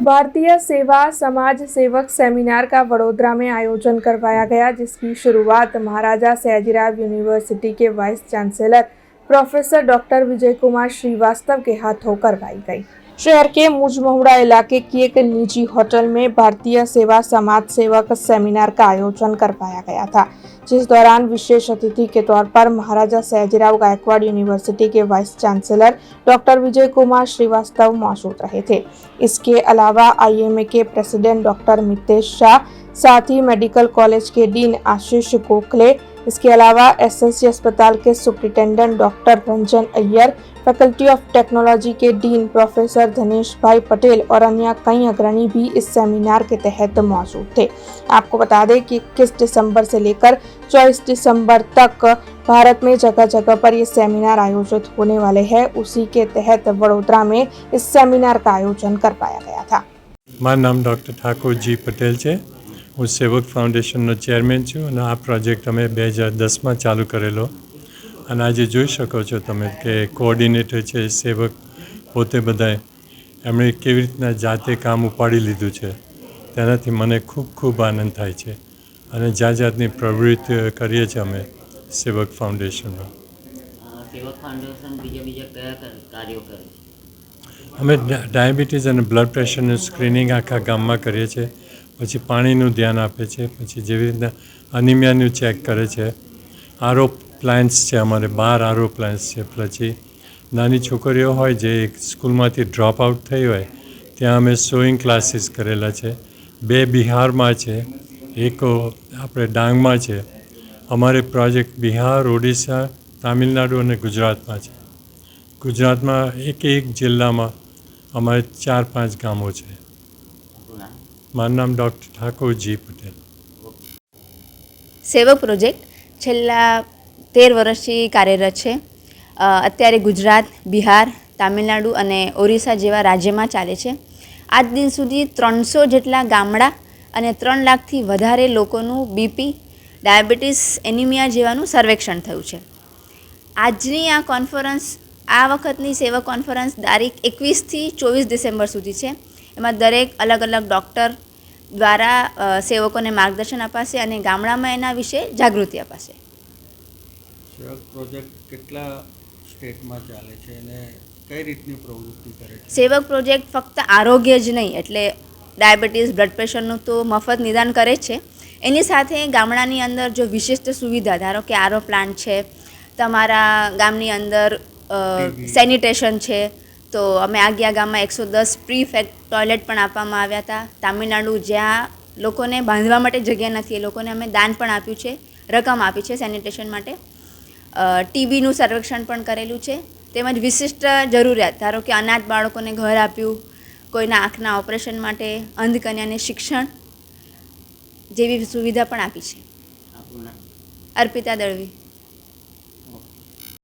भारतीय सेवा समाज सेवक सेमिनार का वडोदरा में आयोजन करवाया गया, जिसकी शुरुआत महाराजा सयाजीराव यूनिवर्सिटी के vice chancellor professor doctor Vijay Kumar Srivastava के हाथों करवाई गई। शहर के मुजमहुड़ा इलाके की एक निजी होटल में भारतीय सेवा समाज सेवक सेमिनार का आयोजन करवाया गया था, जिस दौरान विशेष अतिथि के तौर पर महाराजा सयाजीराव गायकवाड़ यूनिवर्सिटी के vice chancellor doctor Vijay Kumar Srivastava मौजूद रहे थे। इसके अलावा IMA के प्रेसिडेंट डॉक्टर मितेश शाह, साथ ही मेडिकल कॉलेज के डीन आशीष गोखले, इसके अलावा SSG अस्पताल के superintendent doctor Ranjan Iyer, faculty of technology के डीन प्रोफेसर धनेश भाई पटेल और अन्य कई अग्रणी भी इस सेमिनार के तहत मौजूद थे। आपको बता दें कि 21 दिसंबर से लेकर 24 दिसंबर तक भारत में जगह जगह पर ये सेमिनार आयोजित होने वाले हैं। उसी के तहत वडोदरा में इस सेमिनार का आयोजन करवाया गया था। મારું નામ ડૉક્ટર ઠાકોર જી પટેલ છે। હું સેવક ફાઉન્ડેશનનો ચેરમેન છું અને આ પ્રોજેક્ટ અમે 2010માં ચાલુ કરેલો અને આજે જોઈ શકો છો તમે કે કોઓર્ડિનેટર છે સેવક પોતે બધાએ એમણે કેવી રીતના જાતે કામ ઉપાડી લીધું છે તેનાથી મને ખૂબ ખૂબ આનંદ થાય છે અને જાત જાતની પ્રવૃત્તિ કરીએ છીએ અમે સેવક ફાઉન્ડેશનમાં। સેવક ફાઉન્ડેશન બીજા કયા કાર્યો કરે છે? અમે ડાયાબિટીસ અને બ્લડ પ્રેશરનું સ્ક્રીનિંગ આખા ગામમાં કરીએ છીએ, પછી પાણીનું ધ્યાન આપે છે, પછી જેવી રીતના અનિમિયાનું ચેક કરે છે। RO પ્લાન્સ છે, અમારે 12 RO પ્લાન્સ છે। પછી નાની છોકરીઓ હોય જે સ્કૂલમાંથી ડ્રોપ આઉટ થઈ હોય ત્યાં અમે સોઈંગ ક્લાસીસ કરેલા છે। 2 બિહારમાં છે, એક આપણે ડાંગમાં છે। અમારે પ્રોજેક્ટ બિહાર, ઓડિશા, તામિલનાડુ અને ગુજરાતમાં છે। ગુજરાતમાં એક જિલ્લામાં અમારે 4-5 ગામો છે। મારું નામ ડૉક્ટર ઠાકોર જી પટેલ। સેવક પ્રોજેક્ટ છેલ્લા 13 વર્ષથી કાર્યરત છે। અત્યારે ગુજરાત, બિહાર, તામિલનાડુ અને ઓરિસ્સા જેવા રાજ્યમાં ચાલે છે। આજ દિન સુધી 300 જેટલા ગામડા અને 3 લાખથી વધારે લોકોનું BP, ડાયાબિટીસ, એનિમિયા જેવાનું સર્વેક્ષણ થયું છે। આજની આ કોન્ફરન્સ, આ વખતની સેવક કોન્ફરન્સ તારીખ 21થી 24 ડિસેમ્બર સુધી છે। એમાં દરેક અલગ અલગ ડૉક્ટર દ્વારા સેવકોને માર્ગદર્શન અપાશે અને ગામડામાં એના વિશે જાગૃતિ અપાશે। સેવક પ્રોજેક્ટ કેટલા સ્ટેટમાં ચાલે છે અને કઈ રીતની પ્રવૃત્તિ કરે છે? સેવક પ્રોજેક્ટ ફક્ત આરોગ્ય જ નહીં, એટલે ડાયાબિટીસ, બ્લડ પ્રેશરનું તો મફત નિદાન કરે છે, એની સાથે ગામડાની અંદર જો વિશિષ્ટ સુવિધા, ધારો કે RO પ્લાન્ટ છે, તમારા ગામની અંદર સેનિટેશન છે, તો અમે આગિયા ગામમાં 110 પ્રીફેક્ટ ટોયલેટ પણ આપવામાં આવ્યા હતા। તામિલનાડુ જ્યાં લોકોને બાંધવા માટે જગ્યા નથી, એ લોકોને અમે દાન પણ આપ્યું છે, રકમ આપી છે સેનિટેશન માટે। TBનું સર્વેક્ષણ પણ કરેલું છે, તેમજ વિશિષ્ટ જરૂરિયાત, ધારો કે અનાથ બાળકોને ઘર આપ્યું, કોઈના આંખના ઓપરેશન માટે અંધકન્યાને શિક્ષણ જેવી સુવિધા પણ આપી છે। અર્પિતા દળવી।